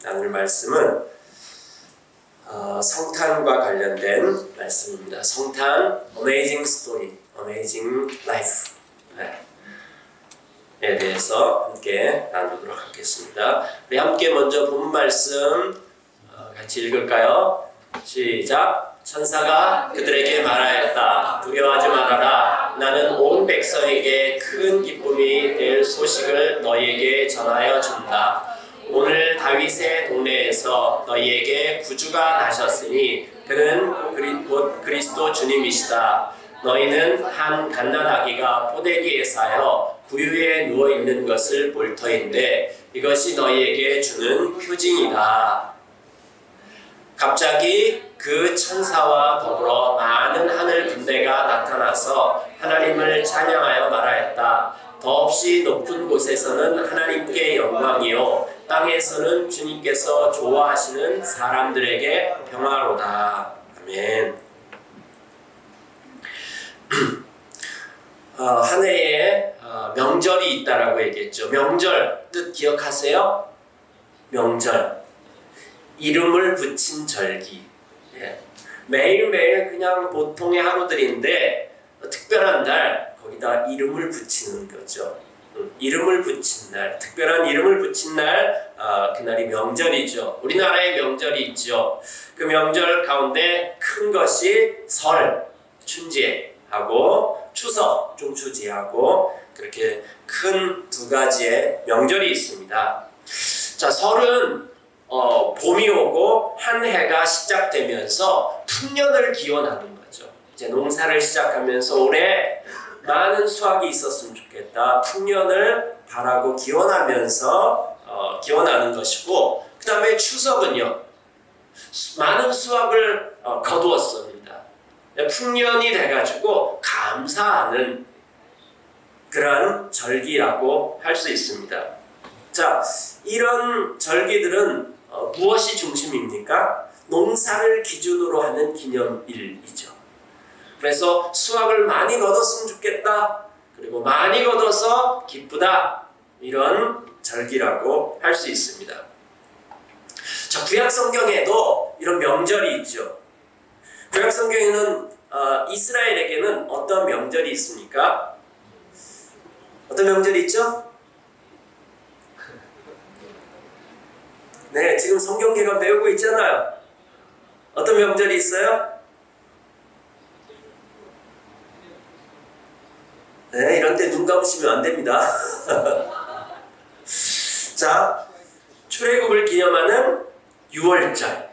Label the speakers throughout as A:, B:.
A: 나눌 말씀은 성탄과 관련된 말씀입니다. 성탄, Amazing Story, Amazing Life 에 대해서 함께 나누도록 하겠습니다. 우리 함께 먼저 본 말씀 같이 읽을까요? 시작! 천사가 그들에게 말하였다. 두려워하지 말아라. 나는 온 백성에게 큰 기쁨이 될 소식을 너희에게 전하여 준다. 오늘 다윗의 동네에서 너희에게 구주가 나셨으니 그는 곧 그리스도 주님이시다. 너희는 한 갓난아기가 포대기에 쌓여 구유에 누워있는 것을 볼 터인데 이것이 너희에게 주는 표징이다. 갑자기 그 천사와 더불어 많은 하늘 군대가 나타나서 하나님을 찬양하여 말하였다. 더없이 높은 곳에서는 하나님께 영광이요 땅에서는 주님께서 좋아하시는 사람들에게 평화로다. 아멘. 한 해에 명절이 있다라고 얘기했죠. 명절 뜻 기억하세요? 명절, 이름을 붙인 절기. 매일매일 그냥 보통의 하루들인데 특별한 날 거기다 이름을 붙이는 거죠. 이름을 붙인 날, 특별한 이름을 붙인 날, 그날이 명절이죠. 우리나라에 명절이 있죠. 그 명절 가운데 큰 것이 설, 춘제하고 추석, 중추제하고 그렇게 큰 두 가지의 명절이 있습니다. 자, 설은 봄이 오고 한 해가 시작되면서 풍년을 기원하는 거죠. 이제 농사를 시작하면서 올해 많은 수확이 있었으면 좋겠다. 풍년을 바라고 기원하면서 기원하는 것이고, 그 다음에 추석은요, 많은 수확을 거두었습니다. 풍년이 돼가지고 감사하는 그러한 절기라고 할 수 있습니다. 자, 이런 절기들은 무엇이 중심입니까? 농사를 기준으로 하는 기념일이죠. 그래서 수확을 많이 거뒀으면 좋겠다. 그리고 많이 거둬서 기쁘다. 이런 절기라고 할 수 있습니다. 자, 구약 성경에도 이런 명절이 있죠. 구약 성경에는 이스라엘에게는 어떤 명절이 있습니까? 어떤 명절이 있죠? 네, 지금 성경개관 배우고 있잖아요. 어떤 명절이 있어요? 네, 이런 때 눈 감으시면 안 됩니다. 자, 출애굽을 기념하는 유월절.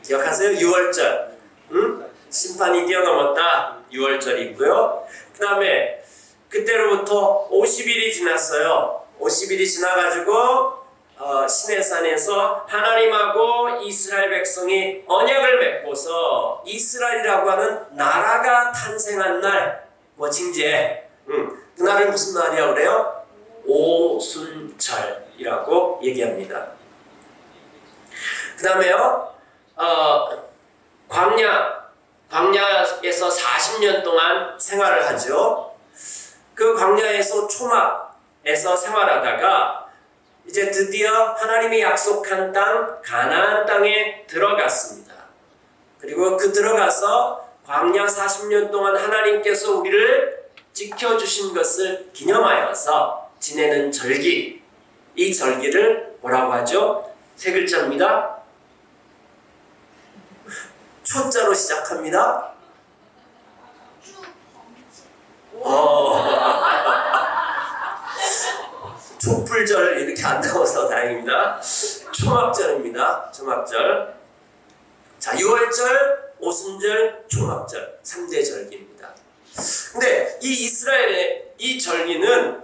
A: 기억하세요? 유월절. 심판이 뛰어넘었다. 유월절이 있고요. 그 다음에 그때로부터 50일이 지났어요. 50일이 지나가지고 시내산에서 하나님하고 이스라엘 백성이 언약을 맺고서 이스라엘이라고 하는 나라가 탄생한 날, 징제. 그날을 무슨 날이라고 그래요? 오순절이라고 얘기합니다. 그 다음에요, 광야에서 40년 동안 생활을 하죠. 그 광야에서 초막에서 생활하다가 이제 드디어 하나님이 약속한 땅 가나안 땅에 들어갔습니다. 그리고 그 들어가서 광야 40년 동안 하나님께서 우리를 지켜주신 것을 기념하여서 지내는 절기, 이 절기를 뭐라고 하죠? 세 글자입니다. 초자로 시작합니다. 촛불절 이렇게 안 나와서 다행입니다. 초막절입니다. 초막절. 자, 유월절, 오순절, 초막절 3대 절기입니다. 근데 이 이스라엘의 이 절기는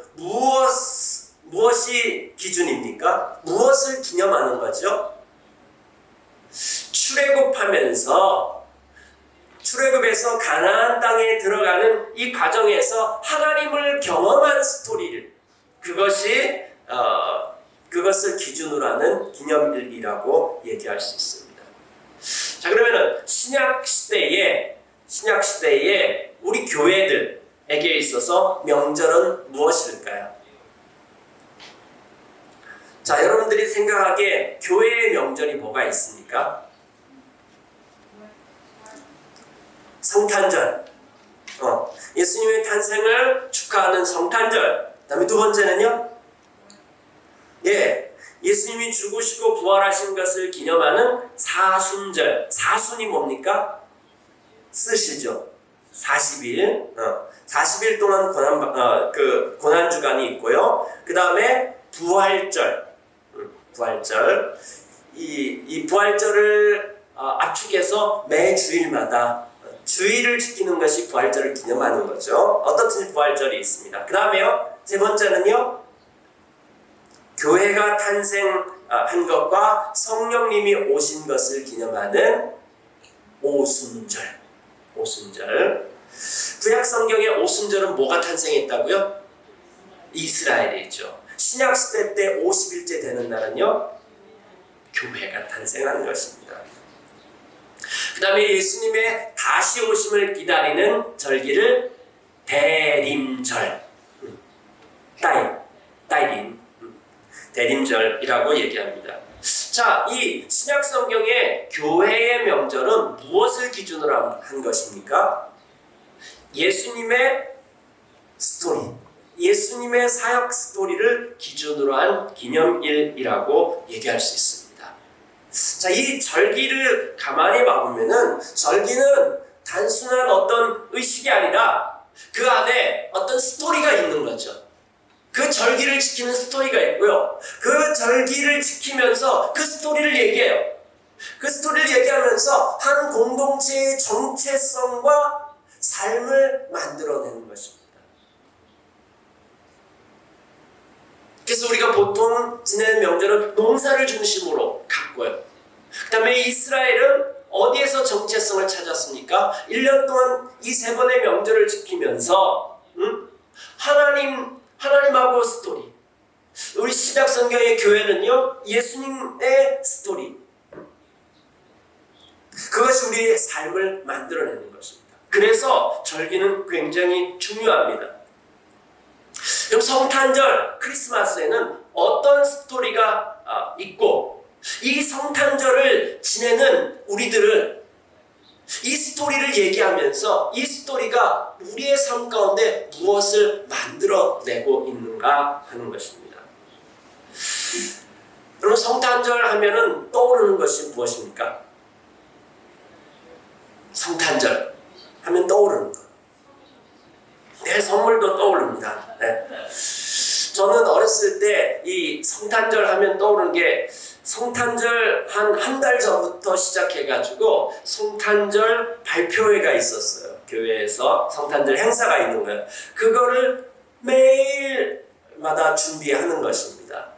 A: 무엇이 기준입니까? 무엇을 기념하는 거죠? 출애굽에서 가나안 땅에 들어가는 이 과정에서 하나님을 경험한 스토리를, 그것을 기준으로 하는 기념일이라고 얘기할 수 있습니다. 자, 그러면은 신약 시대에 우리 교회들에게 있어서 명절은 무엇일까요? 자, 여러분 여러분들이 생각하기에 교회의 명절이 뭐가 있습니까? 성탄절. 예수님의 탄생을 축하하는 성탄절. 그 다음에 두 번째는요? 예수님이 죽으시고 부활하신 것을 기념하는 사순절. 사순이 뭡니까? 쓰시죠. 40일. 40일 동안 고난주간이 있고요. 그 다음에 부활절. 부활절. 이 부활절을 압축해서 매 주일마다 주일을 지키는 것이 부활절을 기념하는 거죠. 어떻든 부활절이 있습니다. 그 다음에요. 세 번째는요. 교회가 탄생한 것과 성령님이 오신 것을 기념하는 오순절. 오순절. 구약 성경의 오순절은 뭐가 탄생했다고요? 이스라엘이죠. 신약 시대 때 50일째 되는 날은요. 교회가 탄생한 것입니다. 그 다음에 예수님의 다시 오심을 기다리는 절기를 대림절, 대림절이라고 얘기합니다. 자, 이 신약 성경의 교회의 명절은 무엇을 기준으로 한 것입니까? 예수님의 스토리, 예수님의 사역 스토리를 기준으로 한 기념일이라고 얘기할 수 있습니다. 자, 이 절기를 가만히 봐보면은 절기는 단순한 어떤 의식이 아니라 그 안에 어떤 스토리가 있는 거죠. 그 절기를 지키는 스토리가 있고요. 그 절기를 지키면서 그 스토리를 얘기해요. 그 스토리를 얘기하면서 한 공동체의 정체성과 삶을 만들어내는 것입니다. 그래서 우리가 보통 지내는 명절은 농사를 중심으로 갖고요. 그 다음에 이스라엘은 어디에서 정체성을 찾았습니까? 1년 동안 이 세 번의 명절을 지키면서 하나님하고 스토리. 우리 신약 성경의 교회는요, 예수님의 스토리. 그것이 우리의 삶을 만들어내는 것입니다. 그래서 절기는 굉장히 중요합니다. 그럼 성탄절, 크리스마스에는 어떤 스토리가 있고 이 성탄절을 지내는 우리들은 이 스토리를 얘기하면서 이 스토리가 우리의 삶 가운데 무엇을 만들어내고 있는가 하는 것입니다. 여러분, 성탄절 하면은 떠오르는 것이 무엇입니까? 성탄절 하면 떠오르는 것. 내 선물도 떠오릅니다. 네. 저는 어렸을 때 이 성탄절 하면 떠오르는 게 성탄절 한 달 전부터 시작해가지고 성탄절 발표회가 있었어요. 교회에서 성탄절 행사가 있는 거예요. 그거를 매일마다 준비하는 것입니다.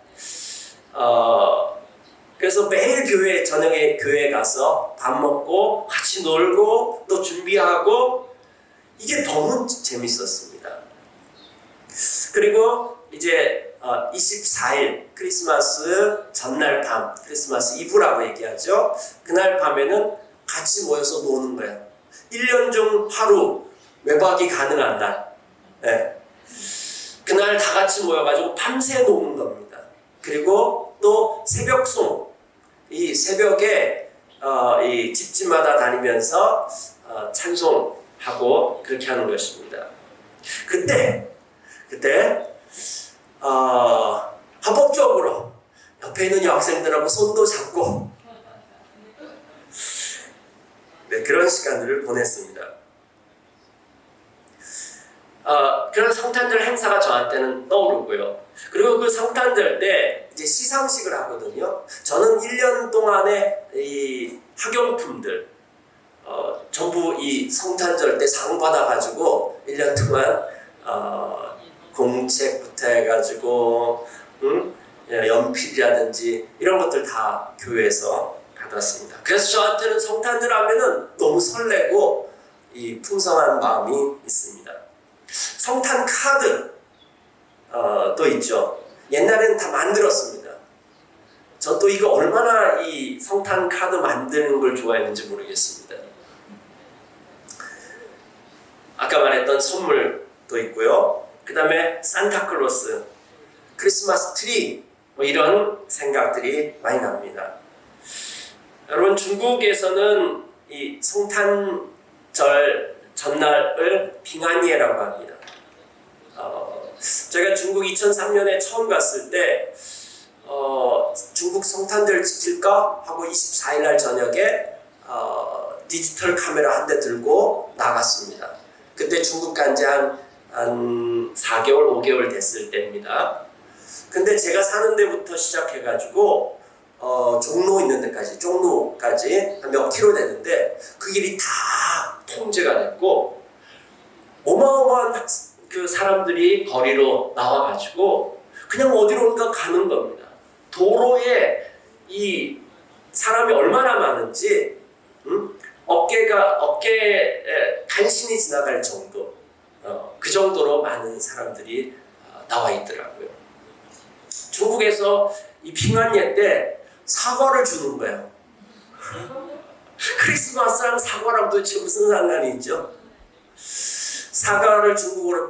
A: 그래서 매일 저녁에 교회에 가서 밥 먹고 같이 놀고 또 준비하고 이게 너무 재밌었습니다. 그리고 이제 24일 크리스마스 전날 밤, 크리스마스 이브라고 얘기하죠. 그날 밤에는 같이 모여서 노는 거예요. 1년 중 하루 외박이 가능한 날. 네. 그날 다 같이 모여가지고 밤새 노는 겁니다. 그리고 또 새벽송, 이 새벽에 이 집집마다 다니면서 찬송하고 그렇게 하는 것입니다. 그때 합법적으로 옆에 있는 여학생들하고 손도 잡고 네, 그런 시간들을 보냈습니다. 그런 성탄절 행사가 저한테는 떠오르고요. 그리고 그 성탄절 때 이제 시상식을 하거든요. 저는 1년 동안의 이 학용품들 전부 이 성탄절 때 상 받아가지고 1년 동안 공책부터 해가지고 연필이라든지 이런 것들 다 교회에서 받았습니다. 그래서 저한테는 성탄절 하면은 너무 설레고 이 풍성한 마음이 있습니다. 성탄 카드 또 있죠. 옛날에는 다 만들었습니다. 저 또 이거 얼마나 이 성탄 카드 만드는 걸 좋아했는지 모르겠습니다. 아까 말했던 선물도 있고요. 그 다음에 산타클로스, 크리스마스 트리 뭐 이런 생각들이 많이 납니다. 여러분, 중국에서는 이 성탄절 전날을 빙하니에라고 합니다. 제가 중국 2003년에 처음 갔을 때 중국 성탄절 지킬까 하고 24일 날 저녁에 디지털 카메라 한 대 들고 나갔습니다. 그때 중국 간 지 한 4개월, 5개월 됐을 때입니다. 근데 제가 사는 데부터 시작해가지고 종로 있는 데까지, 종로까지 한 몇 킬로 되는데 그 길이 다 통제가 됐고 어마어마한 그 사람들이 거리로 나와가지고 그냥 어디론가 가는 겁니다. 도로에 이 사람이 얼마나 많은지 어깨에 간신히 지나갈 정도, 그 정도로 많은 사람들이 나와 있더라고요. 중국에서 이 빙하니에 때 사과를 주는 거예요. 크리스마스랑 사과랑 도대체 무슨 상관이 있죠? 사과를 중국어로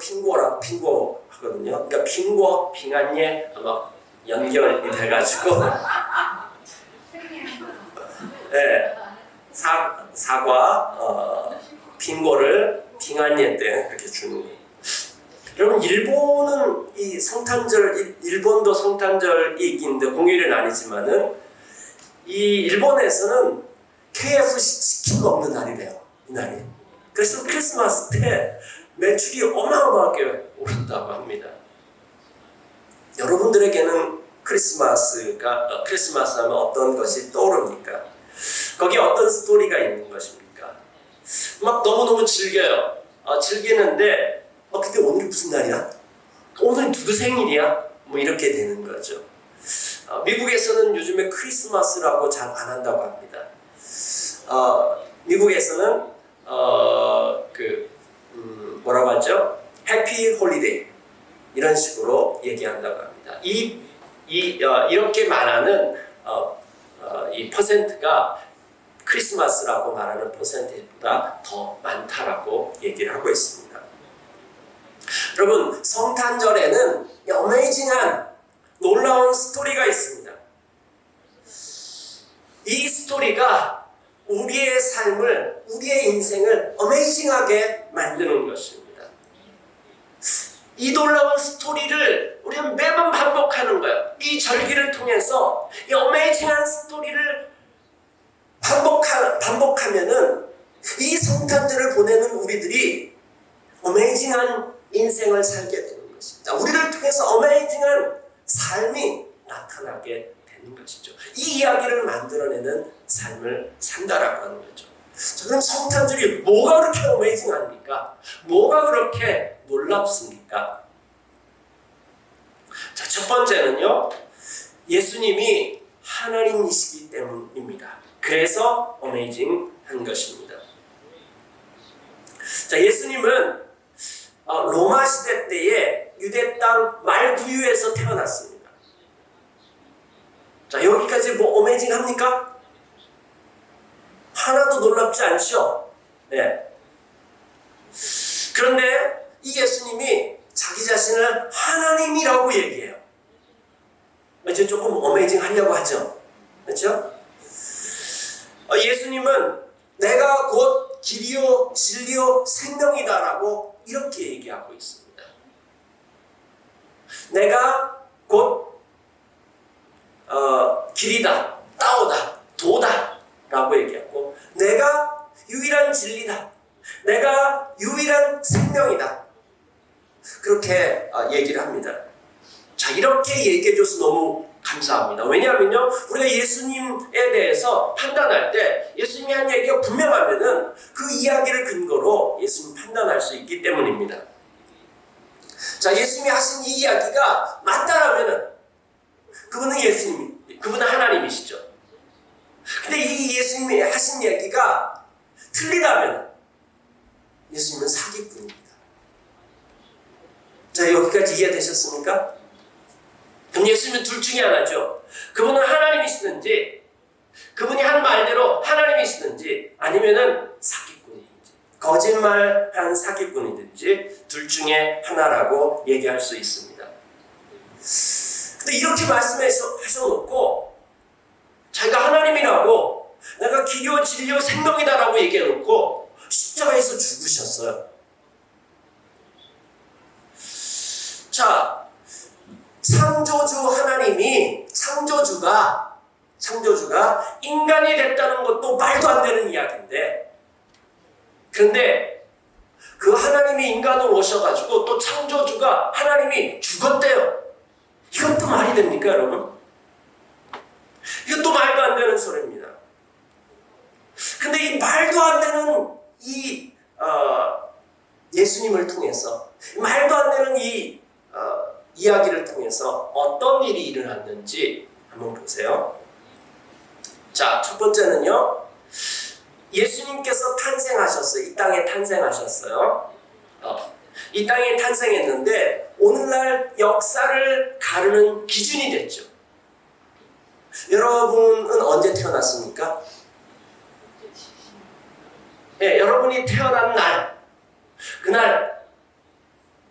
A: 핑고 하거든요. 그러니까 핑고, 빙하니에 아마 연결이 돼가지고 네, 사과, 핑고를 빙하니에 때 그렇게 주는 거예요. 여러분, 일본은 이 성탄절, 일본도 성탄절이 있긴데 공휴일은 아니지만은 이 일본에서는 KFC 치킨 먹는 날이래요. 이 날이. 그래서 크리스마스 때 매출이 어마어마하게 오른다고 합니다. 여러분들에게는 크리스마스 하면 어떤 것이 떠오릅니까? 거기에 어떤 스토리가 있는 것입니까? 막 너무너무 즐겨요. 즐기는데 근데 오늘이 무슨 날이야? 오늘 누구 생일이야? 뭐 이렇게 되는 거죠. 미국에서는 요즘에 크리스마스라고 잘 안 한다고 합니다. 미국에서는 뭐라고 하죠? 해피 홀리데이 이런 식으로 얘기한다고 합니다. 이렇게 말하는 이 퍼센트가 크리스마스라고 말하는 퍼센트보다 더 많다라고 얘기를 하고 있습니다. 여러분, 성탄절에는 어메이징한 놀라운 스토리가 있습니다. 이 스토리가 우리의 삶을, 우리의 인생을 어메이징하게 만드는 것입니다. 이 놀라운 스토리를 우리는 매번 반복하는 거예요. 이 절기를 통해서 이 어메이징한 스토리를 반복하면은 이 성탄절을 보내는 우리들이 어메이징한 인생을 살게 되는 것입니다. 우리를 통해서 어메이징한 삶이 나타나게 되는 것이죠. 이 이야기를 만들어내는 삶을 산다라고 하는 거죠. 자, 그럼 성탄절이 뭐가 그렇게 어메이징합니까? 뭐가 그렇게 놀랍습니까? 자, 첫 번째는요, 예수님이 하나님이시기 때문입니다. 그래서 어메이징한 것입니다. 자, 예수님은 로마 시대 때에 유대 땅 말구유에서 태어났습니다. 자, 여기까지 뭐 어메이징합니까? 하나도 놀랍지 않죠? 네. 그런데 이 예수님이 자기 자신을 하나님이라고 얘기해요. 이제 조금 어메이징하려고 하죠. 그렇죠? 예수님은 내가 곧 길이요 진리요 생명이다라고 이렇게 얘기하고 있습니다. 내가 곧 길이다, 따오다, 도다 라고 얘기하고, 내가 유일한 진리다, 내가 유일한 생명이다, 그렇게 얘기를 합니다. 자, 이렇게 얘기해줘서 너무 감사합니다. 왜냐하면요, 우리가 예수님에 대해서 판단할 때 예수님이 한 얘기가 분명하면은 그 이야기를 근거로 예수님 판단할 수 있기 때문입니다. 자, 예수님이 하신 이 이야기가 맞다라면은 그분은 그분은 하나님이시죠. 근데 이 예수님이 하신 얘기가 틀리다면 예수님은 사기꾼입니다. 자, 여기까지 이해되셨습니까? 그럼 예수님은 둘 중에 하나죠. 그분은 하나님이시든지, 그분이 한 말대로 하나님이시든지, 아니면은 사기꾼이든지, 거짓말한 사기꾼이든지 둘 중에 하나라고 얘기할 수 있습니다. 근데 이렇게 말씀하셔놓고 자기가 하나님이라고 내가 기교, 진료, 생명이다라고 얘기해놓고 십자가에서 죽으셨어요. 자, 창조주 하나님이 창조주가 인간이 됐다는 것도 말도 안 되는 이야기인데, 그런데 그 하나님이 인간으로 오셔가지고 또 창조주가 하나님이 죽었대요. 이것도 말이 됩니까, 여러분? 이것도 말도 안 되는 소리입니다. 근데 이 말도 안 되는 이 예수님을 통해서, 말도 안 되는 이 이야기를 통해서 어떤 일이 일어났는지 한번 보세요. 자, 첫 번째는요, 예수님께서 탄생하셨어요. 이 땅에 탄생하셨어요. 이 땅에 탄생했는데 오늘날 역사를 가르는 기준이 됐죠. 여러분은 언제 태어났습니까? 네, 여러분이 태어난 날,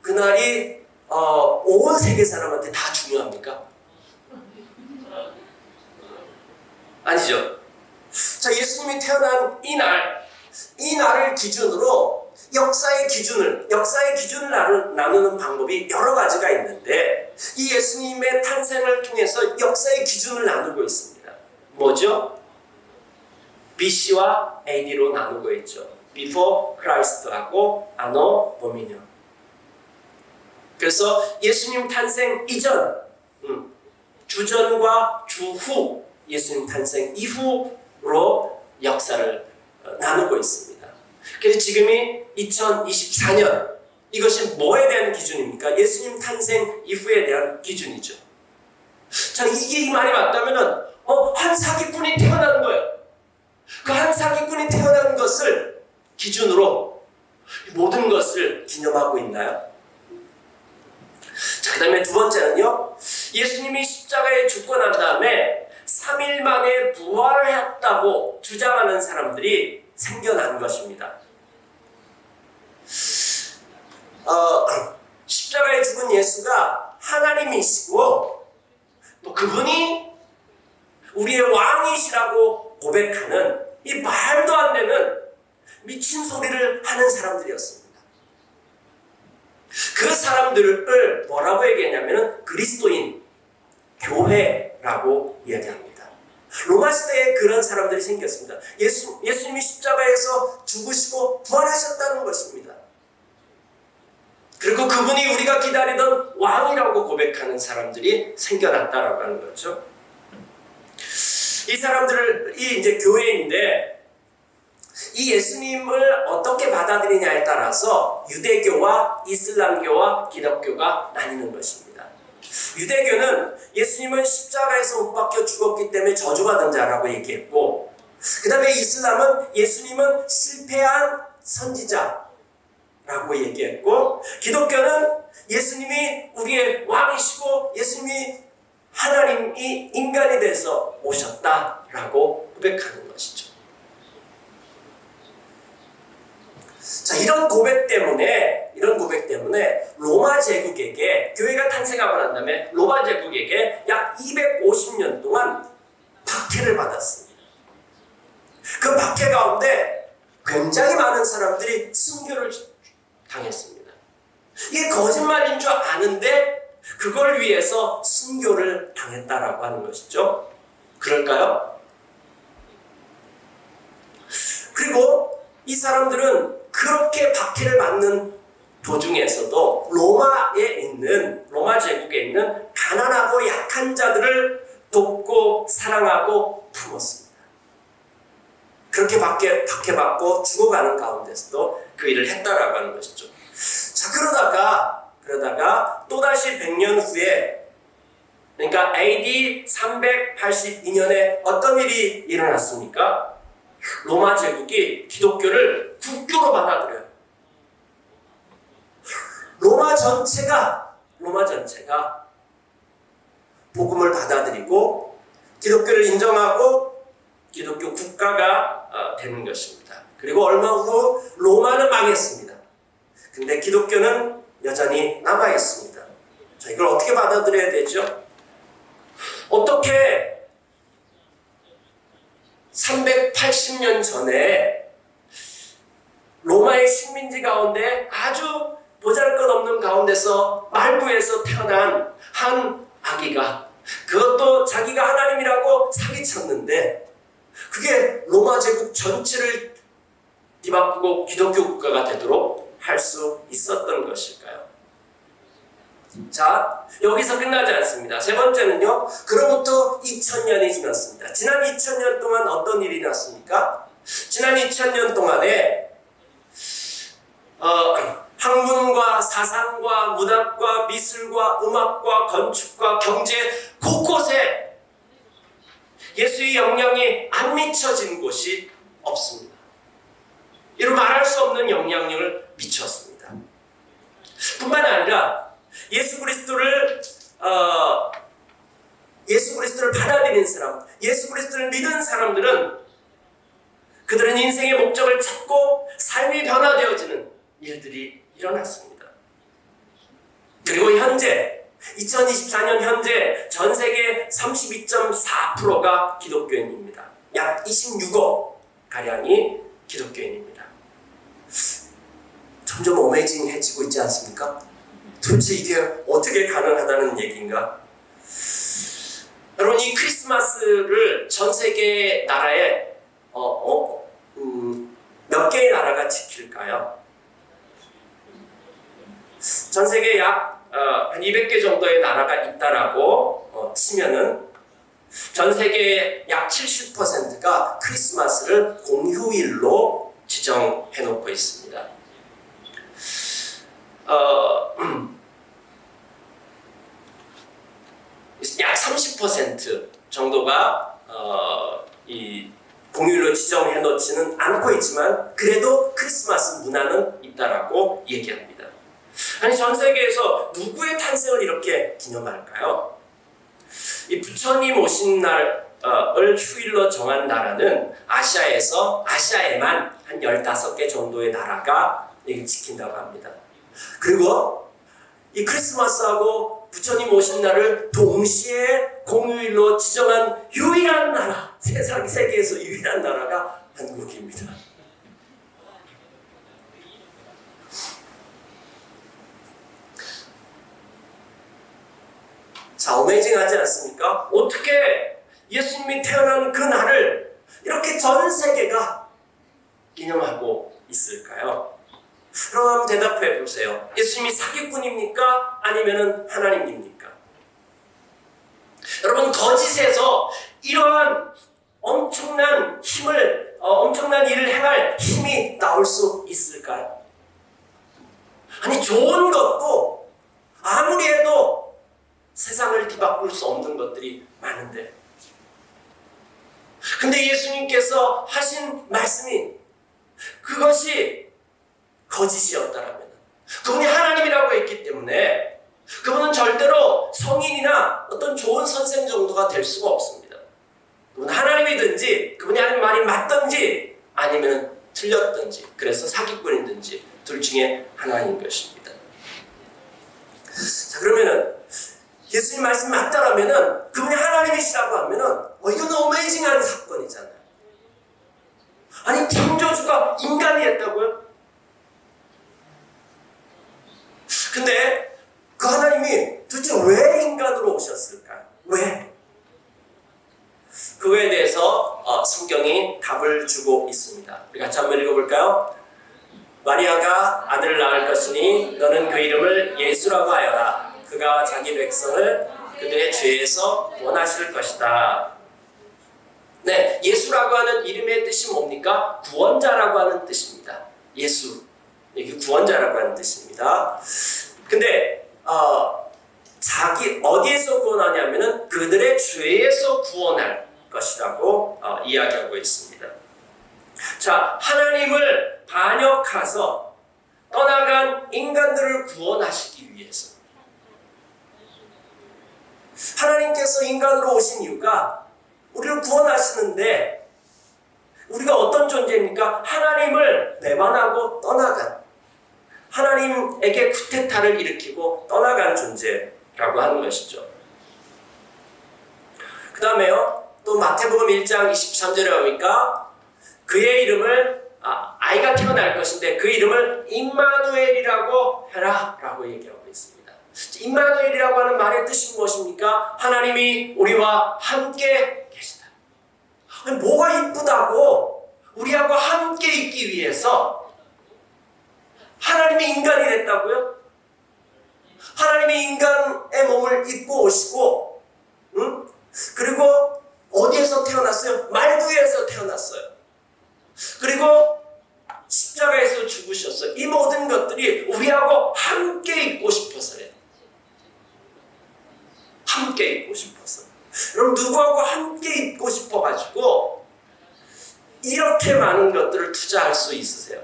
A: 그날이 온 세계 사람한테 다 중요합니까? 아니죠. 자, 예수님이 태어난 이 날을 기준으로 역사의 기준을 나누는 방법이 여러 가지가 있는데, 이 예수님의 탄생을 통해서 역사의 기준을 나누고 있습니다. 뭐죠? BC와 AD로 나누고 있죠. Before Christ하고 Anno Domini. 그래서 예수님 탄생 이전, 주전과 주후, 예수님 탄생 이후로 역사를 나누고 있습니다. 그래서 지금이 2024년, 이것이 뭐에 대한 기준입니까? 예수님 탄생 이후에 대한 기준이죠. 자, 이게 이 말이 맞다면은 한 사기꾼이 태어나는 거예요. 그 한 사기꾼이 태어난 것을 기준으로 모든 것을 기념하고 있나요? 자, 그 다음에 두 번째는요, 예수님이 십자가에 죽고 난 다음에 3일 만에 부활했다고 주장하는 사람들이 생겨난 것입니다. 십자가에 죽은 예수가 하나님이시고 또 그분이 우리의 왕이시라고 고백하는 이 말도 안 되는 미친 소리를 하는 사람들이었습니다. 그 사람들을 뭐라고 얘기했냐면 그리스도인, 교회라고 이야기합니다. 로마 시대에 그런 사람들이 생겼습니다. 예수님이 십자가에서 죽으시고 부활하셨다는 것입니다. 그리고 그분이 우리가 기다리던 왕이라고 고백하는 사람들이 생겨났다라고 하는 거죠. 이 사람들이 이제 교회인데, 이 예수님을 어떻게 받아들이냐에 따라서 유대교와 이슬람교와 기독교가 나뉘는 것입니다. 유대교는 예수님은 십자가에서 못 박혀 죽었기 때문에 저주받은 자라고 얘기했고, 그 다음에 이슬람은 예수님은 실패한 선지자라고 얘기했고, 기독교는 예수님이 우리의 왕이시고 예수님이 하나님이 인간이 돼서 오셨다라고 고백하는 것이죠. 자, 이런 고백 때문에 로마 제국에게, 교회가 탄생하고 난 다음에 로마 제국에게 약 250년 동안 박해를 받았습니다. 그 박해 가운데 굉장히 많은 사람들이 순교를 당했습니다. 이게 거짓말인 줄 아는데 그걸 위해서 순교를 당했다라고 하는 것이죠. 그럴까요? 그리고 이 사람들은 그렇게 박해를 받는 도중에서도 로마 제국에 있는 가난하고 약한 자들을 돕고 사랑하고 품었습니다. 그렇게 박해받고 죽어가는 가운데서도 그 일을 했다라고 하는 것이죠. 자, 그러다가 또다시 100년 후에, 그러니까 AD 382년에 어떤 일이 일어났습니까? 로마 제국이 기독교를 국교로 받아들여요. 로마 전체가 복음을 받아들이고 기독교를 인정하고 기독교 국가가 되는 것입니다. 그리고 얼마 후 로마는 망했습니다. 근데 기독교는 여전히 남아있습니다. 자, 이걸 어떻게 받아들여야 되죠? 어떻게 380년 전에 로마의 식민지 가운데 아주 보잘것없는 가운데서 말구에서 태어난 한 아기가, 그것도 자기가 하나님이라고 사기쳤는데 그게 로마 제국 전체를 뒤바꾸고 기독교 국가가 되도록 할 수 있었던 것일까요? 자, 여기서 끝나지 않습니다. 세 번째는요, 그로부터 2000년이 지났습니다. 지난 2000년 동안 어떤 일이 났습니까? 지난 2000년 동안에 학문과 사상과 문학과 미술과 음악과 건축과 경제 곳곳에 예수의 영향이 안 미쳐진 곳이 없습니다. 이루 말할 수 없는 영향력을 미쳤습니다. 뿐만 아니라 예수 그리스도를 받아들인 사람, 예수 그리스도를 믿은 사람들은 그들은 인생의 목적을 찾고 삶이 변화되어지는 일들이 일어났습니다. 그리고 현재 2024년 현재 전 세계 32.4%가 기독교인입니다. 약 26억 가량이 기독교인입니다. 점점 어메이징해지고 있지 않습니까? 도대체 이게 어떻게 가능하다는 얘기인가? 여러분, 이 크리스마스를 전 세계 나라에 몇 개의 나라가 지킬까요? 전 세계에 약 한 200개 정도의 나라가 있다라고 치면은 전 세계의 약 70%가 크리스마스를 공휴일로 지정해 놓고 있습니다. 약 30% 정도가 이 공휴일로 지정해 놓지는 않고 있지만 그래도 크리스마스 문화는 있다라고 얘기합니다. 아니, 전 세계에서 누구의 탄생을 이렇게 기념할까요? 이 부처님 오신 날을 휴일로 정한 나라는 아시아에만 한 15개 정도의 나라가 이걸 지킨다고 합니다. 그리고 이 크리스마스하고 부처님 오신 날을 동시에 공휴일로 지정한 유일한 나라, 세계에서 유일한 나라가 한국입니다. 자, 어메이징하지 않습니까? 어떻게 예수님이 태어난 그 날을 이렇게 전 세계가 기념하고 있을까요? 그럼 한번 대답해 보세요. 예수님이 사기꾼입니까? 아니면 하나님입니까? 여러분, 거짓에서 이러한 엄청난 일을 행할 힘이 나올 수 있을까요? 아니, 좋은 것도 아무리 해도 세상을 뒤바꿀 수 없는 것들이 많은데, 근데 예수님께서 하신 말씀이 그것이 거짓이었다라면, 그분이 하나님이라고 했기 때문에 그분은 절대로 성인이나 어떤 좋은 선생 정도가 될 수가 없습니다. 그분은 하나님이든지 그분이 하는 말이 맞든지 아니면 틀렸든지, 그래서 사기꾼이든지 둘 중에 하나인 것입니다. 자, 그러면은 예수님 말씀이 맞다라면은, 그분이 하나님이시라고 하면은 이건 어메이징한 사건이잖아요. 아니, 창조주가 인간이 했다고요? 근데 그 하나님이 도대체 왜 인간으로 오셨을까요? 왜? 그거에 대해서 성경이 답을 주고 있습니다. 우리 같이 한번 읽어볼까요? 마리아가 아들을 낳을 것이니 너는 그 이름을 예수라고 하여라. 그가 자기 백성을 그들의 죄에서 구원하실 것이다. 네, 예수라고 하는 이름의 뜻이 뭡니까? 구원자라고 하는 뜻입니다. 예수, 이게 구원자라고 하는 뜻입니다. 근데 자기 어디에서 구원하냐면은 그들의 죄에서 구원할 것이라고 이야기하고 있습니다. 자, 하나님을 반역해서 떠나간 인간들을 구원하시기 위해서 하나님께서 인간으로 오신 이유가 우리를 구원하시는데, 우리가 어떤 존재입니까? 하나님을 배반하고 떠나간, 하나님에게 쿠데타를 일으키고 떠나간 존재라고 하는 것이죠. 그 다음에요, 또 마태복음 1장 23절에 보니까 그의 이름을 아이가 태어날 것인데 그 이름을 임마누엘이라고 해라 라고 얘기하고 있습니다. 임마누엘이라고 하는 말의 뜻이 무엇입니까? 하나님이 우리와 함께 계시다. 뭐가 이쁘다고 우리하고 함께 있기 위해서 하나님이 인간이 됐다고요? 하나님이 인간의 몸을 입고 오시고, 그리고 어디에서 태어났어요? 말구에서 태어났어요. 그리고 십자가에서 죽으셨어요. 이 모든 것들이 우리하고 함께 있고 싶어서요. 함께 있고 싶어서. 여러분, 누구하고 함께 있고 싶어가지고 이렇게 많은 것들을 투자할 수 있으세요?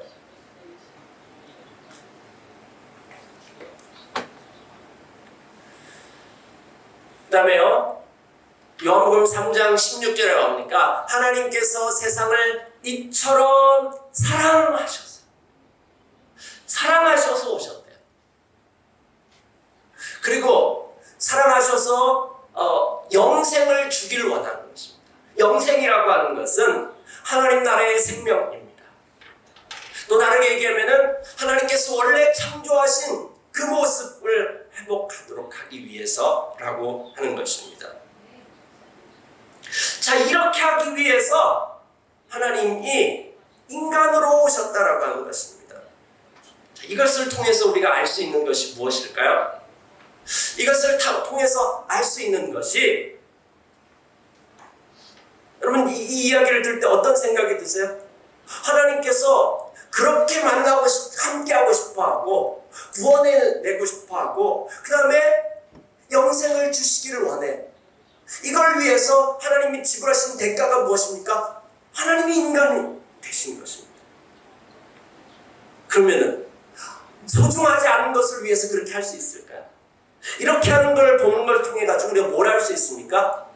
A: 그 다음에요, 요한복음 3장 16절에 나오니까 하나님께서 세상을 이처럼 사랑하셔서 오셨대요. 그리고 사랑하셔서 영생을 주기를 원하는 것입니다. 영생이라고 하는 것은 하나님 나라의 생명입니다. 또 다르게 얘기하면은 하나님께서 원래 창조하신 그 모습을 회복하도록 하기 위해서라고 하는 것입니다. 자, 이렇게 하기 위해서 하나님이 인간으로 오셨다라고 하는 것입니다. 자, 이것을 통해서 우리가 알 수 있는 것이 무엇일까요? 이것을 통해서 알 수 있는 것이, 여러분, 이 이야기를 들을 때 어떤 생각이 드세요? 하나님께서 그렇게 만나고 함께하고 싶어하고 구원해내고 싶어하고 그 다음에 영생을 주시기를 원해. 이걸 위해서 하나님이 지불하신 대가가 무엇입니까? 하나님이 인간이 되신 것입니다. 그러면은 소중하지 않은 것을 위해서 그렇게 할 수 있을까요? 이렇게 하는 걸 보는 걸 통해 가지고 우리가 뭘 할 수 있습니까?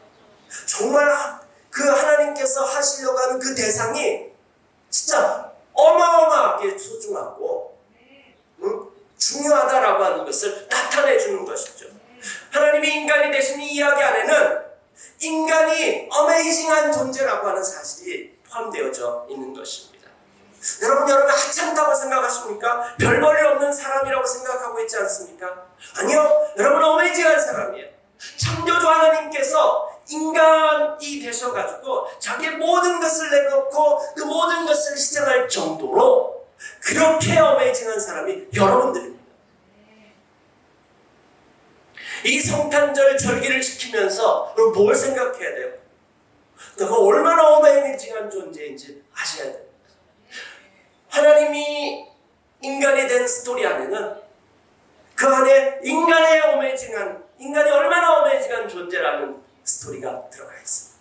A: 정말 그 하나님께서 하시려고 하는 그 대상이 진짜 어마어마하게 소중하고 중요하다라고 하는 것을 나타내 주는 것이죠. 하나님이 인간이 되신 이 이야기 안에는 인간이 어메이징한 존재라고 하는 사실이 포함되어져 있는 것입니다. 여러분 하찮다고 생각하십니까? 별 볼일 없는 사람이라고 생각하고 있지 않습니까? 아니요, 여러분 어메이징한 사람이에요. 창조주 하나님께서 인간이 되셔가지고 자기의 모든 것을 내놓고 그 모든 것을 희생할 정도로 그렇게 어메이징한 사람이 여러분들입니다. 이 성탄절 절기를 지키면서 여러분 뭘 생각해야 돼요? 내가 얼마나 어메이징한 존재인지 아셔야 됩니다. 하나님이 인간이 된 스토리 안에는 그 안에 인간이 얼마나 어메이징한 존재라는 스토리가 들어가 있습니다.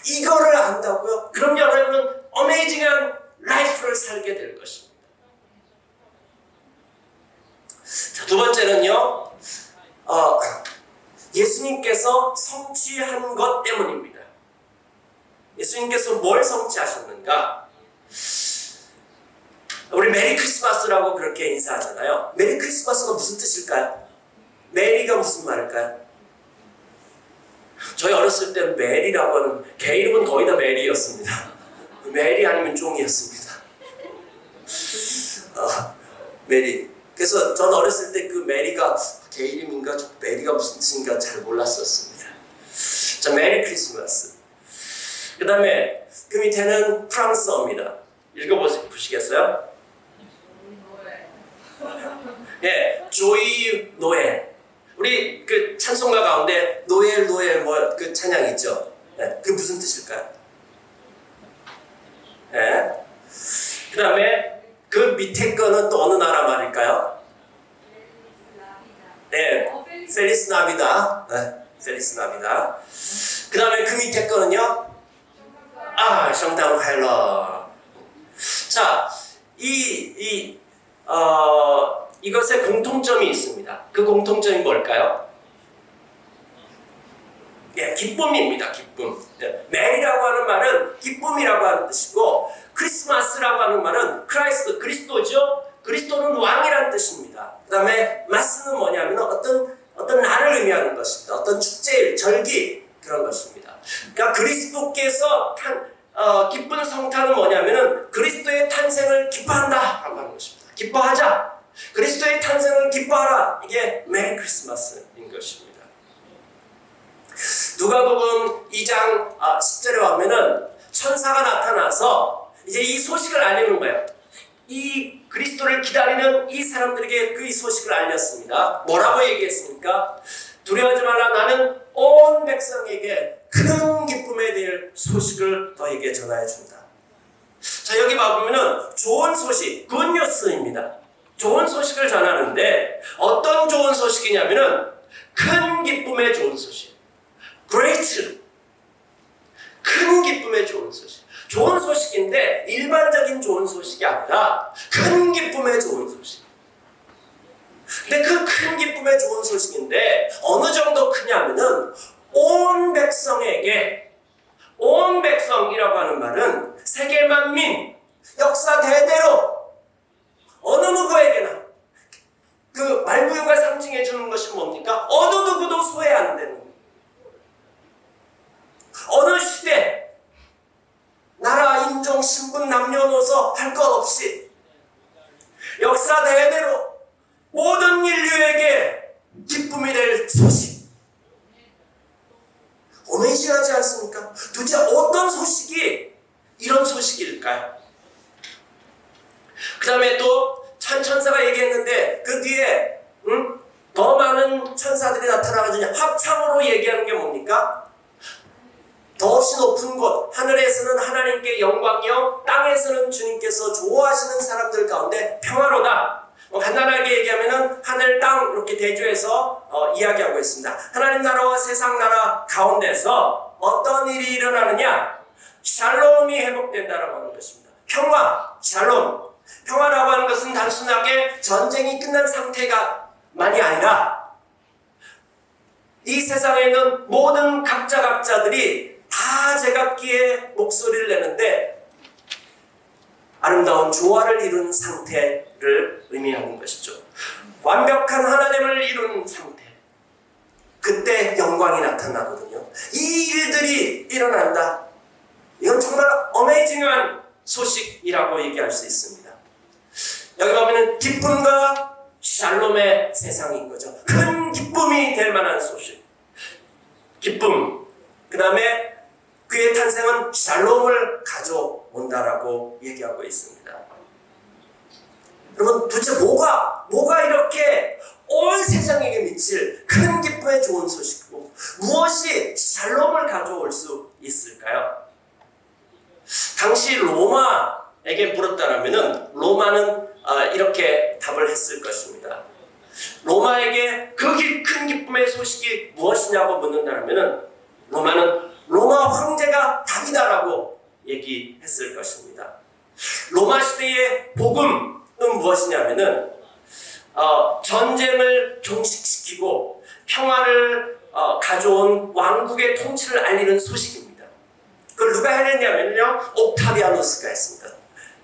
A: 이거를 안다고요? 그럼 여러분은 어메이징한 라이프를 살게 될 것입니다. 자, 두 번째는요, 예수님께서 성취한 것 때문입니다. 예수님께서 뭘 성취하셨는가? 우리 메리 크리스마스라고 그렇게 인사하잖아요. 메리 크리스마스가 무슨 뜻일까요? 메리가 무슨 말일까요? 저희 어렸을 때 메리라고 하는 개 이름은 거의 다 메리였습니다. 메리 아니면 종이었습니다. 메리. 그래서 저는 어렸을 때 그 메리가 개 이름인가 메리가 무슨 뜻인가 잘 몰랐었습니다. 자, 메리 크리스마스. 그 다음에 그 밑에는 프랑스어입니다. 읽어보시겠어요? 예, 조이 노엘. 우리 그 찬송가 가운데 노엘 그 찬양 있죠? 예, 그게 무슨 뜻일까요? 예. 그 다음에 그 밑에 거는 또 어느 나라 말일까요? 네, 펠리스 나비다. 네, 펠리스 나비다. 그 다음에 그 밑에 거는요? 성당 헬러. 자, 이것에 공통점이 있습니다. 그 공통점이 뭘까요? 예, 기쁨입니다. 기쁨. 예, 메리라고 하는 말은 기쁨이라고 하는 뜻이고, 크리스마스라고 하는 말은 크라이스트, 그리스도죠. 그리스도는 왕이라는 뜻입니다. 그 다음에 마스는 뭐냐면 어떤 날을 의미하는 것입니다. 어떤 축제일, 절기, 그런 것입니다. 그러니까 그리스도께서 기쁜 성탄은 뭐냐면은 그리스도의 탄생을 기뻐한다라고 하는 것입니다. 기뻐하자. 그리스도의 탄생을 기뻐하라. 이게 메리 크리스마스인 것입니다. 누가복음 2장 10절에 보면은 천사가 나타나서 이제 이 소식을 알리는 거예요. 이 그리스도를 기다리는 이 사람들에게 그 이 소식을 알렸습니다. 뭐라고 얘기했습니까? 두려워하지 말라. 나는 온 백성에게 큰 기쁨에 대한 소식을 너에게 전하여 준다. 자, 여기 보면은 좋은 소식, 굿뉴스입니다. 좋은 소식을 전하는데 어떤 좋은 소식이냐면은 큰 기쁨의 좋은 소식. Great. 큰 기쁨의 좋은 소식. 좋은 소식인데 일반적인 좋은 소식이 아니라 큰 기쁨의 좋은 소식. 근데 그 큰 기쁨의 좋은 소식인데 어느 정도 크냐면은 온 백성에게, 온 백성이라고 하는 말은 세계 만민, 역사 대대로 어느 누구에게나 그 말부유가 상징해 주는 것이 뭡니까? 어느 누구도 소외 안 되는, 어느 시대, 나라, 인종, 신분, 남녀노소 할 것 없이 역사 대대로 모든 인류에게 기쁨이 될 소식. 어메이징하지 않습니까? 도대체 어떤 소식이 이런 소식일까요? 그 다음에 또 천사가 얘기했는데 그 뒤에 더 많은 천사들이 나타나가지고 합창으로 얘기하는 게 뭡니까? 더없이 높은 곳, 하늘에서는 하나님께 영광이요, 땅에서는 주님께서 좋아하시는 사람들 가운데 평화로다. 간단하게 얘기하면은 하늘, 땅 이렇게 대조해서 이야기하고 있습니다. 하나님 나라와 세상 나라 가운데서 어떤 일이 일어나느냐? 샬롬이 회복된다라고 하는 것입니다. 평화, 샬롬. 평화라고 하는 것은 단순하게 전쟁이 끝난 상태가 만이 아니라 이 세상에 있는 모든 각자들이 다 제각기의 목소리를 내는데 아름다운 조화를 이룬 상태를 의미하는 것이죠. 완벽한 하나됨을 이룬 상태. 그때 영광이 나타나거든요. 이 일들이 일어난다. 이건 정말 어메이징한 소식이라고 얘기할 수 있습니다. 여기 보면 기쁨과 샬롬의 세상인 거죠. 큰 기쁨이 될 만한 소식. 기쁨. 그 다음에 그의 탄생은 샬롬을 가져온다라고 얘기하고 있습니다. 여러분, 도대체 뭐가 이렇게 온 세상에게 미칠 큰 기쁨의 좋은 소식이고 무엇이 샬롬을 가져올 수 있을까요? 당시 로마에게 물었다라면은 로마는 이렇게 답을 했을 것입니다. 로마에게 그 큰 기쁨의 소식이 무엇이냐고 묻는다면은 로마는 로마 황제가 답이다라고 얘기했을 것입니다. 로마 시대의 복음은 무엇이냐면은 전쟁을 종식시키고 평화를 가져온 왕국의 통치를 알리는 소식입니다. 그걸 누가 해냈냐면요, 옥타비아누스가 했습니다.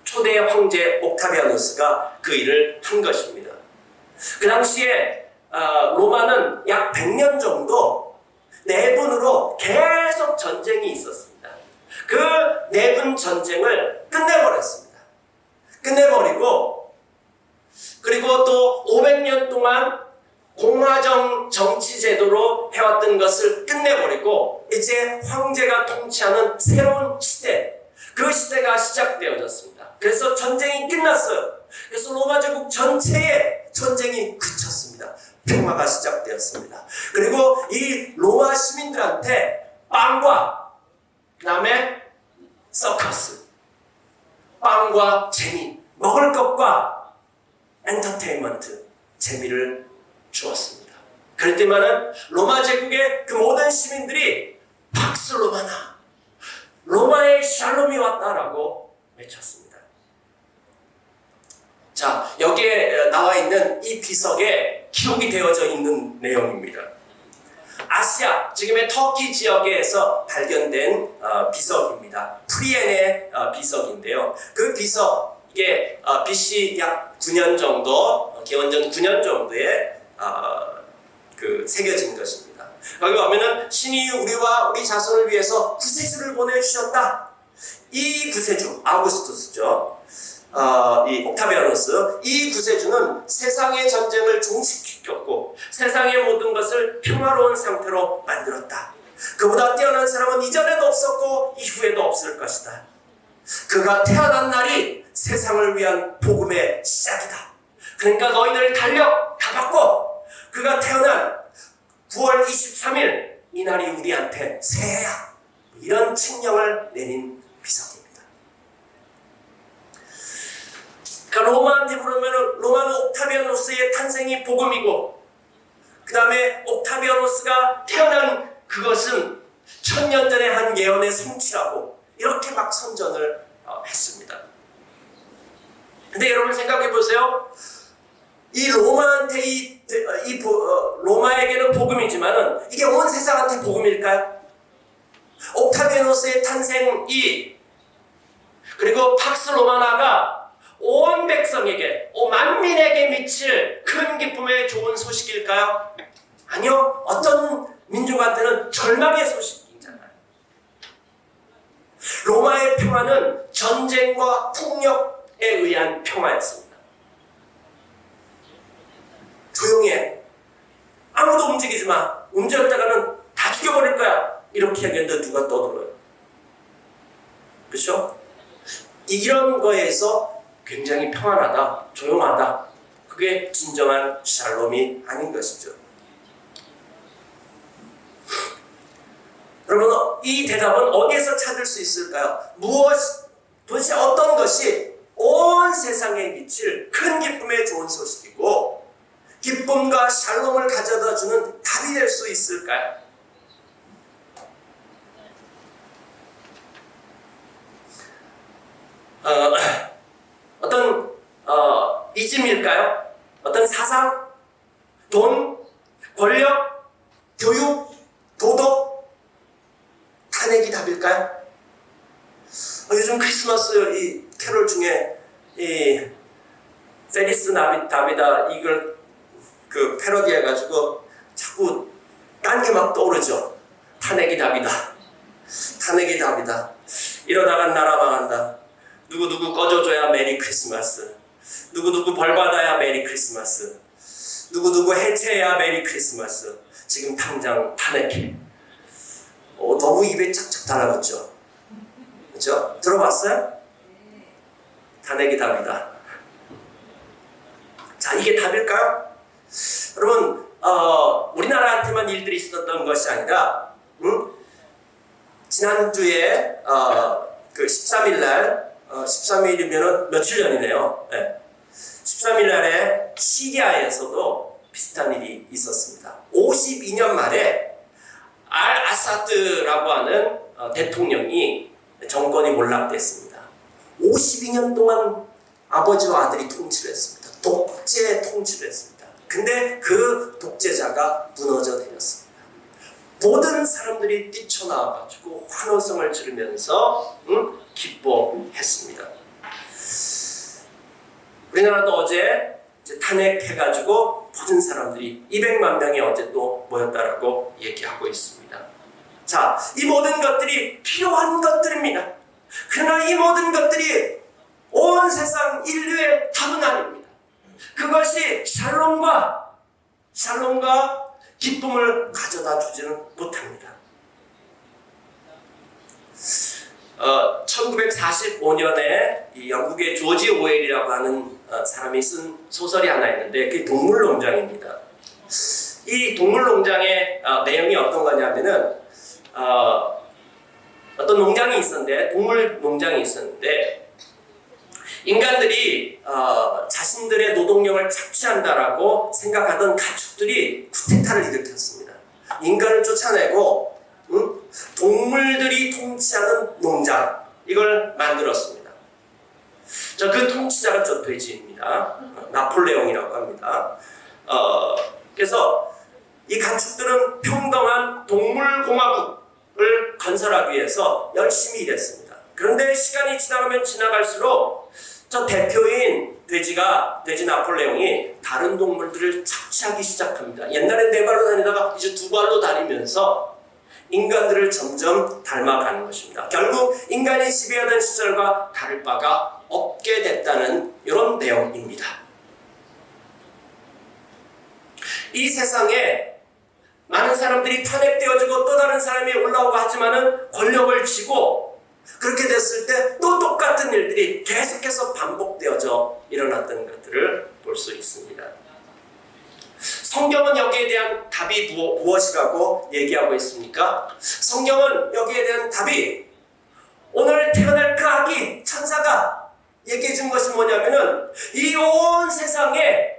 A: 초대 황제 옥타비아누스가 그 일을 한 것입니다. 그 당시에 로마는 약 100년 정도 내분으로 계속 전쟁이 있었습니다. 그 내분 전쟁을 끝내버렸습니다. 끝내버리고 그리고 또 500년 동안 공화정 정치 제도로 해왔던 것을 끝내버리고 이제 황제가 통치하는 새로운 시대, 그 시대가 시작되어졌습니다. 그래서 전쟁이 끝났어요. 그래서 로마 제국 전체에 전쟁이 그쳤습니다. 평화가 시작되었습니다. 그리고 이 로마 시민들한테 빵과 그 다음에 서커스, 빵과 재미, 먹을 것과 엔터테인먼트, 재미를 주었습니다. 그럴 때만은 로마 제국의 그 모든 시민들이 박수 로마나, 로마의 샬롬이 왔다라고 외쳤습니다. 자, 여기에 나와 있는 이 비석에 기록이 되어져 있는 내용입니다. 아시아, 지금의 터키 지역에서 발견된 비석입니다. 프리엔의 비석인데요. 그 비석, 이게 BC 약 9년 정도, 기원전 9년 정도에 새겨진 것입니다. 거기 보면은 신이 우리와 우리 자손을 위해서 구세주를 보내주셨다. 이 구세주 아우구스투스죠. 이 옥타비아노스, 이 구세주는 세상의 전쟁을 종식시켰고 세상의 모든 것을 평화로운 상태로 만들었다. 그보다 뛰어난 사람은 이전에도 없었고 이후에도 없을 것이다. 그가 태어난 날이 세상을 위한 복음의 시작이다. 그러니까 너희들 달력 다 바꿔. 그가 태어난 9월 23일 이날이 우리한테 새해야. 이런 칙령을 내린 비석입니다. 그러니까 로마한테 부르면 로마는 옥타비아노스의 탄생이 복음이고 그 다음에 옥타비아노스가 태어난 그것은 1000년 전에 한 예언의 성취라고 이렇게 막 선전을 했습니다. 근데 여러분 생각해 보세요. 이 로마한테 로마에게는 복음이지만은 이게 온 세상한테 복음일까요? 옥타비아노스의 탄생이 그리고 팍스 로마나가 온 백성에게, 온 만민에게 미칠 큰 기쁨의 좋은 소식일까요? 아니요. 어떤 민족한테는 절망의 소식이잖아요. 로마의 평화는 전쟁과 폭력에 의한 평화였습니다. 조용해. 아무도 움직이지 마. 움직였다가는 다 죽여버릴 거야. 이렇게 얘기했는데 누가 떠들어요? 그렇죠? 이런 거에서 굉장히 평안하다, 조용하다. 그게 진정한 샬롬이 아닌 것이죠. 여러분, 이 대답은 어디에서 찾을 수 있을까요? 도대체 어떤 것이 온 세상에 미칠 큰 기쁨의 좋은 소식이고 기쁨과 샬롬을 가져다 주는 답이 될 수 있을까요? 어떤 이즘일까요? 어떤 사상, 돈, 권력, 교육, 도덕, 탄핵이 답일까요? 요즘 크리스마스 이 캐롤 중에 이 페리스 나비다 이걸 그 패러디해가지고 자꾸 딴 게 막 떠오르죠. 탄핵이 답이다. 탄핵이 답이다. 이러다가 나라 망한다. 누구누구 꺼져줘야 메리 크리스마스. 누구누구 벌받아야 메리 크리스마스. 누구누구 해체해야 메리 크리스마스. 지금 당장 탄핵해. 너무 입에 착착 달라붙죠. 그렇죠? 들어봤어요? 탄핵이 답이다. 자, 이게 답일까요? 여러분, 우리나라한테만 일들이 있었던 것이 아니라 지난주에 그 13일 날 13일이면 며칠 전이네요. 네. 13일 날에 시리아에서도 비슷한 일이 있었습니다. 52년 말에 알 아사드라고 하는 대통령이 정권이 몰락됐습니다. 52년 동안 아버지와 아들이 통치를 했습니다. 독재 통치를 했습니다. 근데 그 독재자가 무너져 내렸습니다. 모든 사람들이 뛰쳐나와가지고 환호성을 지르면서 기뻐했습니다. 우리나라도 어제 탄핵해가지고 모든 사람들이 200만 명이 어제 또 모였다라고 얘기하고 있습니다. 자, 이 모든 것들이 필요한 것들입니다. 그러나 이 모든 것들이 온 세상 인류의 답은 아닙니다. 그것이 샬롬과 기쁨을 가져다 주지는 못합니다. 1945년에 이 영국의 조지 오웰이라고 하는 사람이 쓴 소설이 하나 있는데 그게 동물농장입니다. 이 동물농장의 내용이 어떤 거냐면은 어떤 농장이 있었는데 동물 농장이 있었는데 인간들이 자신들의 노동력을 착취한다라고 생각하던 가축들이 쿠데타를 일으켰습니다. 인간을 쫓아내고 동물들이 통치하는 농장 이걸 만들었습니다. 그 통치자가 저 돼지입니다. 나폴레옹이라고 합니다. 그래서 이 가축들은 평등한 동물공화국을 건설하기 위해서 열심히 일했습니다. 그런데 시간이 지나가면 지나갈수록 저 대표인 돼지 나폴레옹이 다른 동물들을 착취하기 시작합니다. 옛날엔 네 발로 다니다가 이제 두 발로 다니면서 인간들을 점점 닮아가는 것입니다. 결국 인간이 지배하던 시절과 다를 바가 없게 됐다는 이런 내용입니다. 이 세상에 많은 사람들이 탄핵되어지고 또 다른 사람이 올라오고 하지만은 권력을 쥐고 그렇게 됐을 때 또 똑같은 일들이 계속해서 반복되어져 일어났던 것들을 볼 수 있습니다. 성경은 여기에 대한 답이 무엇이라고 얘기하고 있습니까? 성경은 여기에 대한 답이 오늘 태어날 그 아기 천사가 얘기해 준 것이 뭐냐면은 이 온 세상에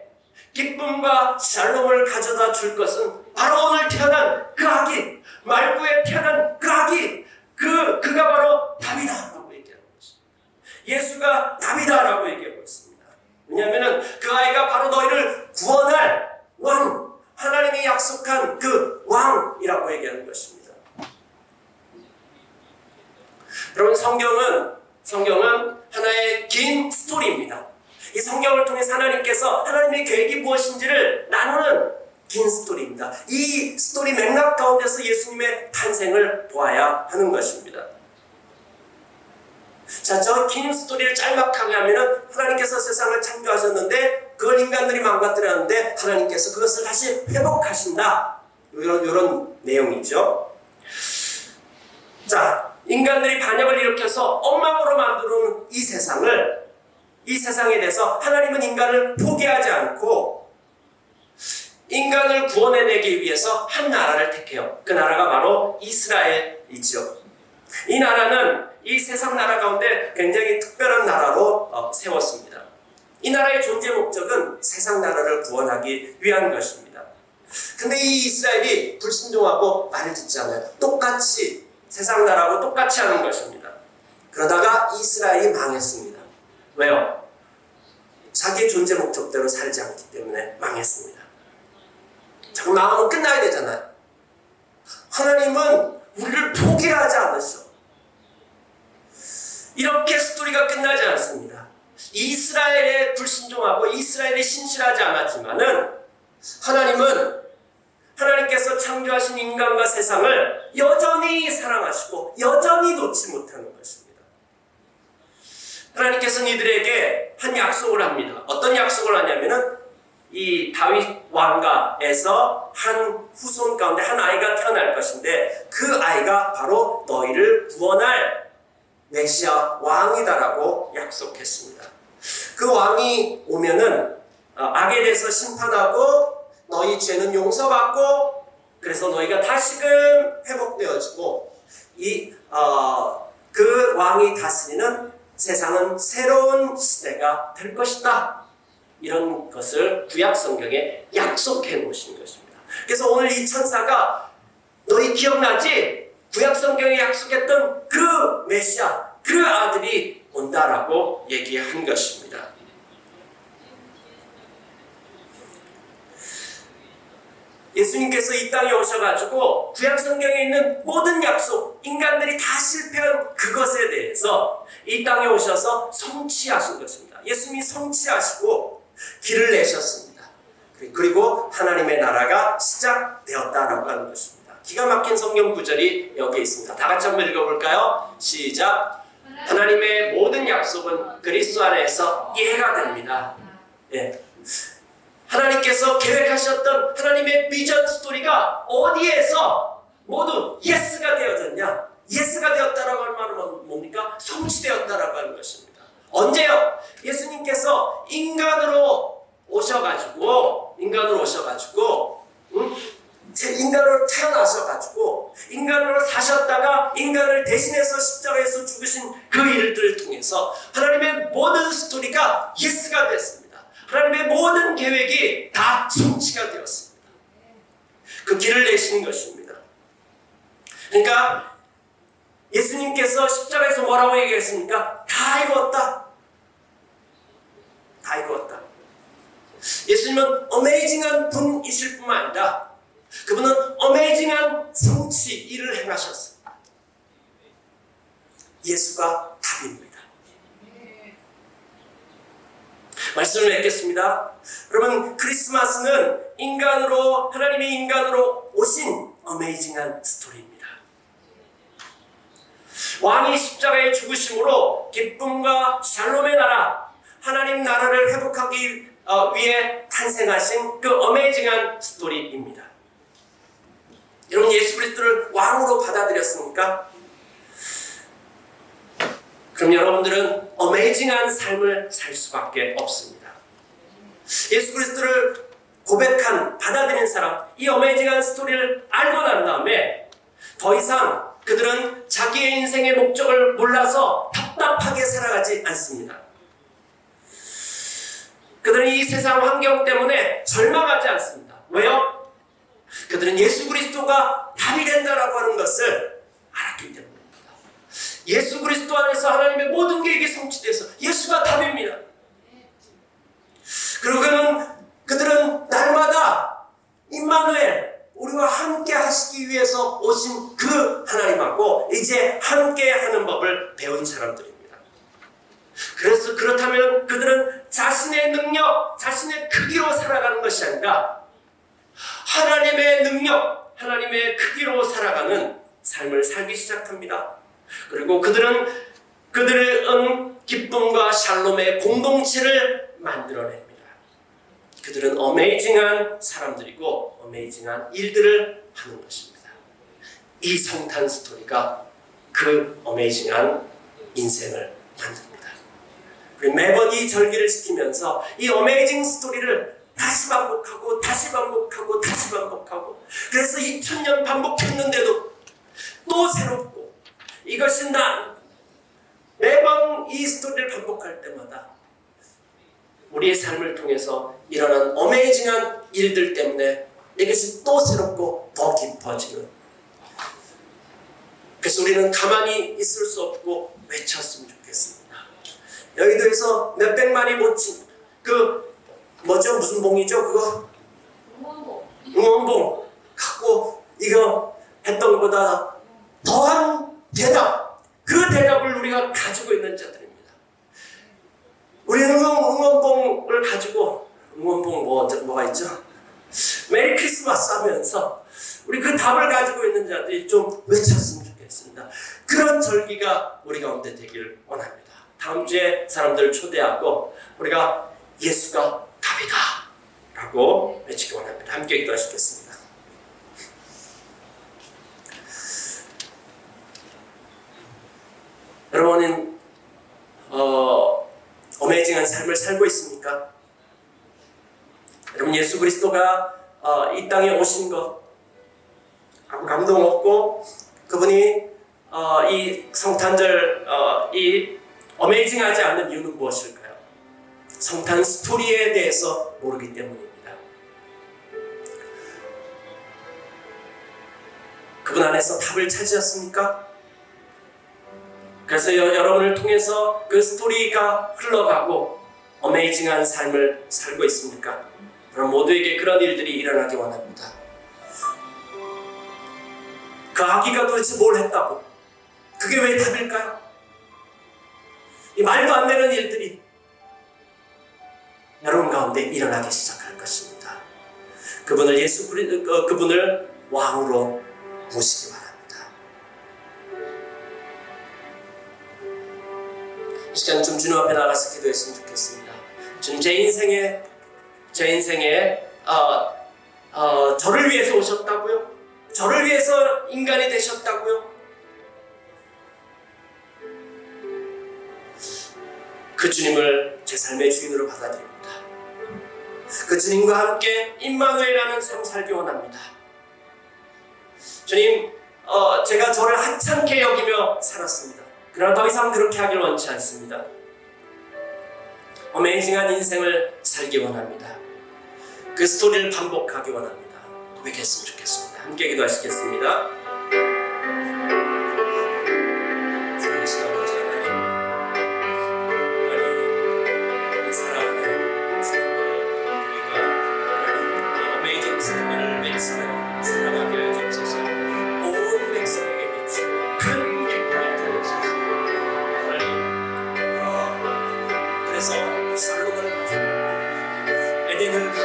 A: 기쁨과 샬롬을 가져다 줄 것은 바로 오늘 태어난 그 아기, 말구에 태어난 그 아기, 그가 바로 답이다라고 얘기하는 것입니다. 예수가 답이다라고 얘기하고 있습니다. 왜냐하면 그 아이가 바로 너희를 구원할 왕, 하나님이 약속한 그 왕이라고 얘기하는 것입니다. 여러분, 성경은 하나의 긴 스토리입니다. 이 성경을 통해서 하나님께서 하나님의 계획이 무엇인지를 나누는 긴 스토리입니다. 이 스토리 맥락 가운데서 예수님의 탄생을 보아야 하는 것입니다. 자, 저 긴 스토리를 짤막하게 하면은 하나님께서 세상을 창조하셨는데 그걸 인간들이 망가뜨렸는데 하나님께서 그것을 다시 회복하신다. 이런 내용이죠. 자, 인간들이 반역을 일으켜서 엉망으로 만드는 이 세상에 대해서 하나님은 인간을 포기하지 않고 인간을 구원해내기 위해서 한 나라를 택해요. 그 나라가 바로 이스라엘이죠. 이 나라는 이 세상 나라 가운데 굉장히 특별한 나라로 세웠습니다. 이 나라의 존재 목적은 세상 나라를 구원하기 위한 것입니다. 근데 이 이스라엘이 불순종하고 말을 듣지 않아요. 똑같이 세상 나라하고 똑같이 하는 것입니다. 그러다가 이스라엘이 망했습니다. 왜요? 자기의 존재 목적대로 살지 않기 때문에 망했습니다. 자, 그럼 망하면 끝나야 되잖아요. 하나님은 우리를 포기하지 않으셔. 이렇게 스토리가 끝나지 않습니다. 이스라엘에 불순종하고 이스라엘에 신실하지 않았지만은 하나님께서 창조하신 인간과 세상을 여전히 사랑하시고 여전히 놓지 못하는 것입니다. 하나님께서는 이들에게 한 약속을 합니다. 어떤 약속을 하냐면은 이 다윗 왕가에서 한 후손 가운데 한 아이가 태어날 것인데 그 아이가 바로 너희를 구원할 메시아 왕이다라고 약속했습니다. 그 왕이 오면은 악에 대해서 심판하고 너희 죄는 용서받고 그래서 너희가 다시금 회복되어지고 그 왕이 다스리는 세상은 새로운 시대가 될 것이다. 이런 것을 구약 성경에 약속해 놓으신 것입니다. 그래서 오늘 이 천사가 너희 기억나지? 구약 성경에 약속했던 그 메시아, 그 아들이 온다라고 얘기한 것입니다. 예수님께서 이 땅에 오셔가지고 구약 성경에 있는 모든 약속, 인간들이 다 실패한 그것에 대해서 이 땅에 오셔서 성취하신 것입니다. 예수님이 성취하시고 길을 내셨습니다. 그리고 하나님의 나라가 시작되었다라고 하는 것입니다. 기가 막힌 성경 구절이 여기에 있습니다. 다 같이 한번 읽어볼까요? 시작. 하나님의 모든 약속은 그리스도 안에서 이해가 됩니다. 예. 하나님께서 계획하셨던 하나님의 비전 스토리가 어디에서 모두 예스가 되어졌냐? 예스가 되었다라고 하는 말은 뭡니까? 성취되었다라고 하는 것입니다. 언제요? 예수님께서 인간으로 오셔가지고 인간으로 태어나셔가지고 인간으로 사셨다가 인간을 대신해서 십자가에서 죽으신 그 일들을 통해서 하나님의 모든 스토리가 예스가 됐습니다. 하나님의 모든 계획이 다 성취가 되었습니다. 그 길을 내신 것입니다. 그러니까 예수님께서 십자가에서 뭐라고 얘기했습니까? 다 이루었다. 다 이루었다. 예수님은 어메이징한 분이실 뿐만 아니라 그분은 어메이징한 성취 일을 행하셨습니다. 예수가 답입니다. 말씀을 맺겠습니다. 여러분, 크리스마스는 하나님의 인간으로 오신 어메이징한 스토리입니다. 왕이 십자가의 죽으심으로 기쁨과 샬롬의 나라, 하나님 나라를 회복하기 위해 탄생하신 그 어메이징한 스토리입니다. 여러분, 예수 그리스도를 왕으로 받아들였습니까? 그럼 여러분들은 어메이징한 삶을 살 수밖에 없습니다. 예수 그리스도를 받아들인 사람, 이 어메이징한 스토리를 알고 난 다음에 더 이상 그들은 자기의 인생의 목적을 몰라서 답답하게 살아가지 않습니다. 그들은 이 세상 환경 때문에 절망하지 않습니다. 왜요? 그들은 예수 그리스도가 답이 된다라고 하는 것을 알았기 때문입니다. 예수 그리스도 안에서 하나님의 모든 계획이 성취돼서 예수가 답입니다. 그리고 그들은 날마다 임마누엘, 우리와 함께 하시기 위해서 오신 그 하나님하고 이제 함께 하는 법을 배운 사람들입니다. 그렇다면 그들은 자신의 능력, 자신의 크기로 살아가는 것이 아니라 하나님의 능력, 하나님의 크기로 살아가는 삶을 살기 시작합니다. 그리고 그들은 기쁨과 샬롬의 공동체를 만들어냅니다. 그들은 어메이징한 사람들이고 어메이징한 일들을 하는 것입니다. 이 성탄 스토리가 그 어메이징한 인생을 만듭니다. 그리고 매번 이 절기를 지키면서 이 어메이징 스토리를 다시 반복하고 다시 반복하고 다시 반복하고, 그래서 2000년 반복했는데도 또 새롭고, 이것이 매번 이 스토리를 반복할 때마다 우리의 삶을 통해서 일어난 어메이징한 일들 때문에 이것이 또 새롭고 더 깊어지는, 그래서 우리는 가만히 있을 수 없고 외쳤으면 좋겠습니다. 여의도에서 몇백만이 모친 무슨 봉이죠? 그거? 응원봉 갖고 이거 했던 것보다 더한 대답, 그 대답을 우리가 가지고 있는 자들입니다. 우리는 응원봉을 가지고, 응원봉 뭐가 있죠? 메리 크리스마스 하면서 우리 그 답을 가지고 있는 자들이 좀 외쳤으면 좋겠습니다. 그런 절기가 우리 가운데 되길 원합니다. 다음 주에 사람들 초대하고 우리가 예수가 답이다 라고 외치기 원합니다. 함께 기도하시겠습니다. 여러분은 어메이징한 삶을 살고 있습니까? 여러분, 예수 그리스도가 이 땅에 오신 것 아무 감동 없고, 그분이 이 성탄절 이 어메이징하지 않는 이유는 무엇일까요? 성탄 스토리에 대해서 모르기 때문입니다. 그분 안에서 답을 찾으셨습니까? 그래서 여러분을 통해서 그 스토리가 흘러가고 어메이징한 삶을 살고 있습니까? 그럼 모두에게 그런 일들이 일어나기 원합니다. 그 아기가 도대체 뭘 했다고? 그게 왜 답일까요? 이 말도 안 되는 일들이 여러분 가운데 일어나기 시작할 것입니다. 그분을 왕으로 모시기 바랍니다. 이 시간 좀 주님 앞에 나가서 기도했으면 좋겠습니다. 주님, 제 인생에 저를 위해서 오셨다고요? 저를 위해서 인간이 되셨다고요? 그 주님을 제 삶의 주인으로 받아들입니다. 그 주님과 함께 임마누엘이라는 삶 살기 원합니다. 주님, 제가 저를 하찮게 여기며 살았습니다. 그러나 더 이상 그렇게 하길 원치 않습니다. 어메이징한 인생을 살기 원합니다. 그 스토리를 반복하기 원합니다. 고백했으면 좋겠습니다. 함께 기도하시겠습니다. 살아계신 아버지 하나님, 이 사랑하는 친구들, 우리가 이 어메이징 스토리를 외치며 살아가게 하여 주옵소서. 온 백성에게 미치고 큰 기쁨을 주옵소서. 하나님, 그래서 살로몬을 가지고
B: 우리는